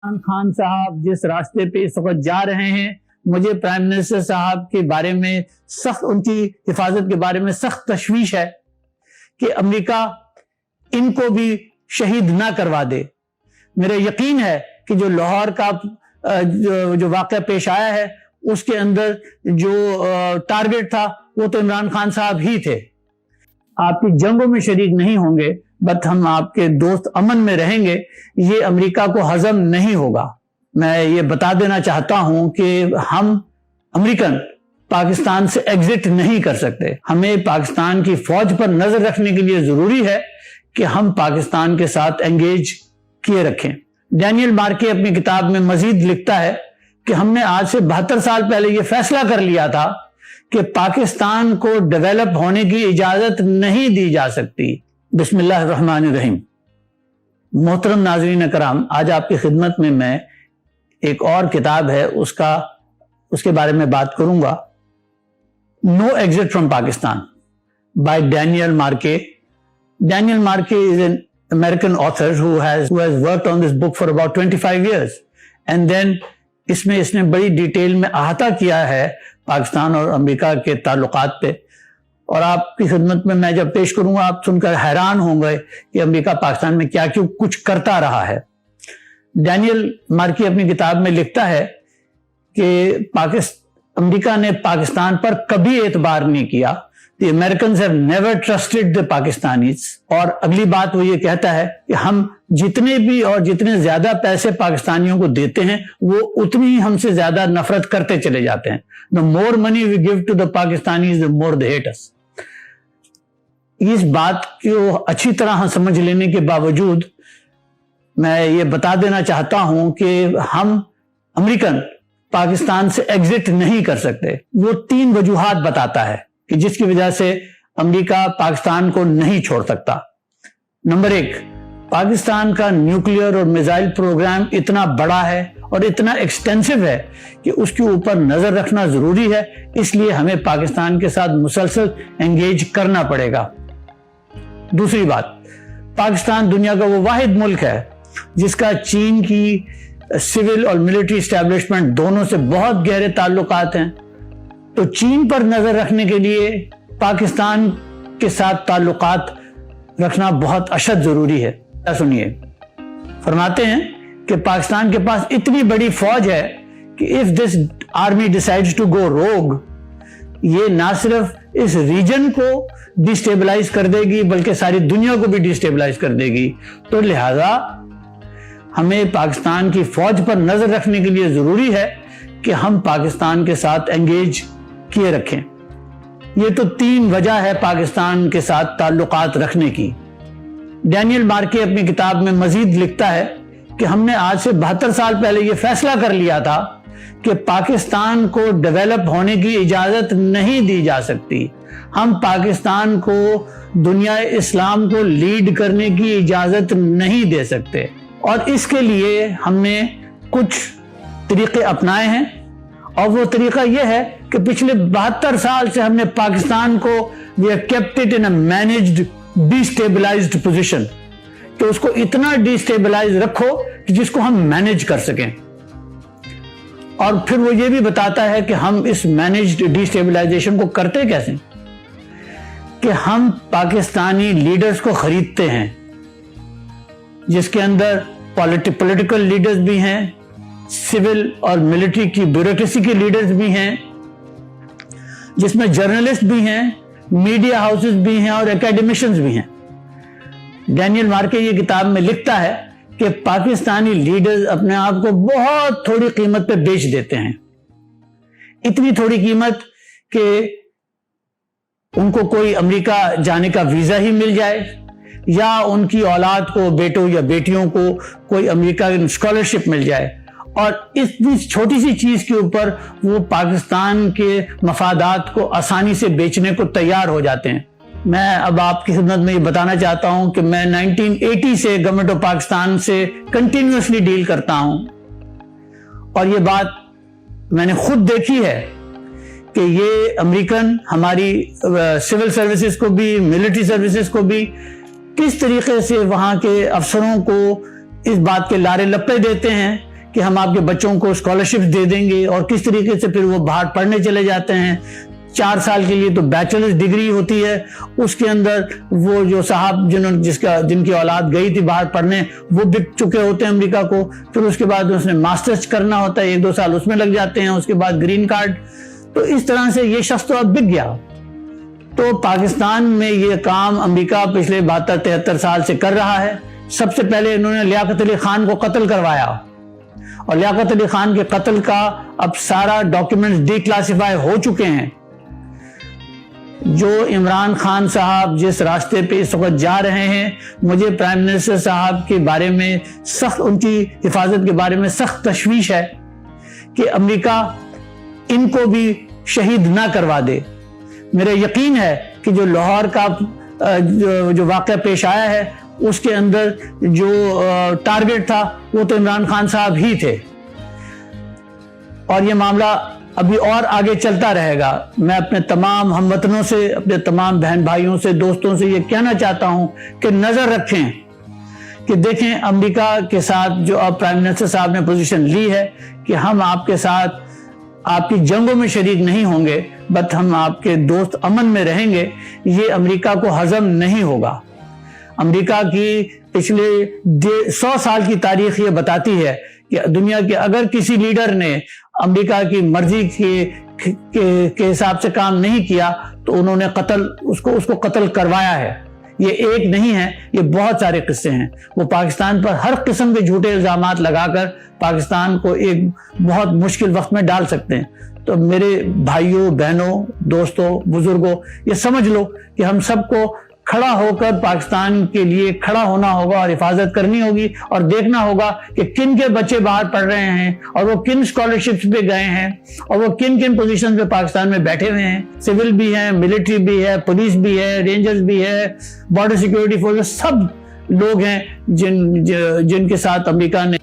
عمران خان صاحب جس راستے پہ اس وقت جا رہے ہیں، مجھے پرائم منسٹر صاحب کے بارے میں سخت، ان کی حفاظت کے بارے میں سخت تشویش ہے کہ امریکہ ان کو بھی شہید نہ کروا دے۔ میرا یقین ہے کہ جو لاہور کا جو واقعہ پیش آیا ہے اس کے اندر جو ٹارگٹ تھا وہ تو عمران خان صاحب ہی تھے۔ آپ کی جنگوں میں شریک نہیں ہوں گے، بٹ ہم آپ کے دوست، امن میں رہیں گے، یہ امریکہ کو ہضم نہیں ہوگا۔ میں یہ بتا دینا چاہتا ہوں کہ ہم امریکن پاکستان سے ایگزٹ نہیں کر سکتے۔ ہمیں پاکستان کی فوج پر نظر رکھنے کے لیے ضروری ہے کہ ہم پاکستان کے ساتھ انگیج کیے رکھیں۔ ڈینیل مارکے اپنی کتاب میں مزید لکھتا ہے کہ ہم نے آج سے 72 سال پہلے یہ فیصلہ کر لیا تھا کہ پاکستان کو ڈیولپ ہونے کی اجازت نہیں دی جا سکتی۔ بسم اللہ الرحمن الرحیم۔ محترم ناظرین کرام، آج آپ کی خدمت میں ایک اور کتاب ہے اس کے بارے میں بات کروں گا، no exit from Pakistan by Daniel Markey. Daniel Markey is an American author who has worked on this book for about 25 years and then اس نے بڑی ڈیٹیل میں احاطہ کیا ہے پاکستان اور امریکہ کے تعلقات پہ، اور آپ کی خدمت میں میں جب پیش کروں گا آپ سن کر حیران ہوں گے کہ امریکہ پاکستان میں کیا کیوں کچھ کرتا رہا ہے۔ ڈینیل مارکی اپنی کتاب میں لکھتا ہے کہ امریکہ نے پاکستان پر کبھی اعتبار نہیں کیا۔ The Americans have never trusted the Pakistanis۔ اور اگلی بات وہ یہ کہتا ہے کہ ہم جتنے بھی اور جتنے زیادہ پیسے پاکستانیوں کو دیتے ہیں وہ اتنی ہی ہم سے زیادہ نفرت کرتے چلے جاتے ہیں۔ The more money we give to the Pakistanis, the more they hate us۔ اس بات کو اچھی طرح سمجھ لینے کے باوجود میں یہ بتا دینا چاہتا ہوں کہ ہم امریکن پاکستان سے ایگزٹ نہیں کر سکتے۔ وہ 3 وجوہات بتاتا ہے کہ جس کی وجہ سے امریکہ پاکستان کو نہیں چھوڑ سکتا۔ نمبر 1، پاکستان کا نیوکلیئر اور میزائل پروگرام اتنا بڑا ہے اور اتنا ایکسٹینسو ہے کہ اس کے اوپر نظر رکھنا ضروری ہے، اس لیے ہمیں پاکستان کے ساتھ مسلسل انگیج کرنا پڑے گا۔ دوسری بات، پاکستان دنیا کا وہ واحد ملک ہے جس کا چین کی سول اور ملٹری اسٹیبلشمنٹ دونوں سے بہت گہرے تعلقات ہیں، تو چین پر نظر رکھنے کے لیے پاکستان کے ساتھ تعلقات رکھنا بہت اشد ضروری ہے۔ سنیے، فرماتے ہیں کہ پاکستان کے پاس اتنی بڑی فوج ہے کہ if this army decides to go rogue، یہ نہ صرف اس ریجن کو ڈیسٹیبلائز کر دے گی بلکہ ساری دنیا کو بھی ڈیسٹیبلائز کر دے گی، تو لہذا ہمیں پاکستان کی فوج پر نظر رکھنے کے لیے ضروری ہے کہ ہم پاکستان کے ساتھ انگیج کیے رکھیں۔ یہ تو 3 وجہ ہے پاکستان کے ساتھ تعلقات رکھنے کی۔ ڈینیل مارکے اپنی کتاب میں مزید لکھتا ہے کہ ہم نے آج سے 72 سال پہلے یہ فیصلہ کر لیا تھا کہ پاکستان کو ڈیولپ ہونے کی اجازت نہیں دی جا سکتی۔ ہم پاکستان کو دنیا اسلام کو لیڈ کرنے کی اجازت نہیں دے سکتے، اور اس کے لیے ہم نے کچھ طریقے اپنائے ہیں، اور وہ طریقہ یہ ہے کہ پچھلے 72 سال سے ہم نے پاکستان کو we have kept it in a managed destabilized position، کہ اس کو اتنا ڈیسٹیبلائز رکھو کہ جس کو ہم مینج کر سکیں۔ اور پھر وہ یہ بھی بتاتا ہے کہ ہم اس مینجڈ ڈیسٹیبلائزیشن کو کرتے کیسے، کہ ہم پاکستانی لیڈرز کو خریدتے ہیں، جس کے اندر پولیٹیکل لیڈرز بھی ہیں، سول اور ملٹری کی بیوروکریسی کے لیڈرز بھی ہیں، جس میں جرنلسٹ بھی ہیں، میڈیا ہاؤسز بھی ہیں اور اکیڈمیشنز بھی ہیں۔ ڈینیل مارکے یہ کتاب میں لکھتا ہے کہ پاکستانی لیڈرز اپنے آپ کو بہت تھوڑی قیمت پہ بیچ دیتے ہیں، اتنی تھوڑی قیمت کہ ان کو کوئی امریکہ جانے کا ویزا ہی مل جائے، یا ان کی اولاد کو، بیٹوں یا بیٹیوں کو کوئی امریکہ اسکالرشپ مل جائے، اور اس چھوٹی سی چیز کے اوپر وہ پاکستان کے مفادات کو آسانی سے بیچنے کو تیار ہو جاتے ہیں۔ میں اب آپ کی خدمت میں یہ بتانا چاہتا ہوں کہ میں 1980 سے گورنمنٹ آف پاکستان سے کنٹینیوسلی ڈیل کرتا ہوں، اور یہ بات میں نے خود دیکھی ہے کہ یہ امریکن ہماری سول سروسز کو بھی، ملٹری سروسز کو بھی کس طریقے سے وہاں کے افسروں کو اس بات کے لارے لپے دیتے ہیں کہ ہم آپ کے بچوں کو اسکالرشپ دے دیں گے، اور کس طریقے سے پھر وہ باہر پڑھنے چلے جاتے ہیں۔ 4 سال کے لیے تو بیچلرز ڈگری ہوتی ہے، اس کے اندر وہ جو صاحب جن کی اولاد گئی تھی باہر پڑھنے وہ بک چکے ہوتے ہیں امریکہ کو، پھر اس کے بعد اس نے ماسٹرز کرنا ہوتا ہے، 1-2 سال اس میں لگ جاتے ہیں، اس کے بعد گرین کارڈ۔ تو اس طرح سے یہ شخص تو اب بک گیا۔ تو پاکستان میں یہ کام امریکہ پچھلے 72-73 سال سے کر رہا ہے۔ سب سے پہلے انہوں نے لیاقت علی خان کو قتل کروایا، اور لیاقت علی خان کے قتل کا اب سارا ڈاکیومنٹس ڈی کلاسیفائی ہو چکے ہیں۔ جو عمران خان صاحب جس راستے پہ اس وقت جا رہے ہیں، مجھے پرائم منسٹر صاحب کے بارے میں ان کی حفاظت کے بارے میں سخت تشویش ہے کہ امریکہ ان کو بھی شہید نہ کروا دے۔ میرا یقین ہے کہ جو لاہور کا جو واقعہ پیش آیا ہے اس کے اندر جو ٹارگٹ تھا وہ تو عمران خان صاحب ہی تھے، اور یہ معاملہ ابھی اور آگے چلتا رہے گا۔ میں اپنے تمام ہم وطنوں سے، اپنے تمام بہن بھائیوں سے، دوستوں سے یہ کہنا چاہتا ہوں کہ نظر رکھیں کہ دیکھیں امریکہ کے ساتھ جو اب پرائم منسٹر صاحب نے پوزیشن لی ہے کہ ہم آپ کے ساتھ آپ کی جنگوں میں شریک نہیں ہوں گے، بٹ ہم آپ کے دوست امن میں رہیں گے، یہ امریکہ کو ہضم نہیں ہوگا۔ امریکہ کی پچھلے 100 سال کی تاریخ یہ بتاتی ہے کہ دنیا کے اگر کسی لیڈر نے امریکہ کی مرضی کے حساب سے کام نہیں کیا تو انہوں نے اس کو قتل کروایا ہے۔ یہ ایک نہیں ہے، یہ بہت سارے قصے ہیں۔ وہ پاکستان پر ہر قسم کے جھوٹے الزامات لگا کر پاکستان کو ایک بہت مشکل وقت میں ڈال سکتے ہیں۔ تو میرے بھائیوں، بہنوں، دوستوں، بزرگوں، یہ سمجھ لو کہ ہم سب کو کھڑا ہو کر پاکستان کے لیے کھڑا ہونا ہوگا اور حفاظت کرنی ہوگی، اور دیکھنا ہوگا کہ کن کے بچے باہر پڑھ رہے ہیں، اور وہ کن اسکالرشپس پہ گئے ہیں، اور وہ کن پوزیشن پہ پاکستان میں بیٹھے ہوئے ہیں۔ سول بھی ہیں، ملٹری بھی ہے، پولیس بھی ہے، رینجرز بھی ہے، بارڈر سیکیورٹی فورس، سب لوگ ہیں جن کے ساتھ امریکہ نے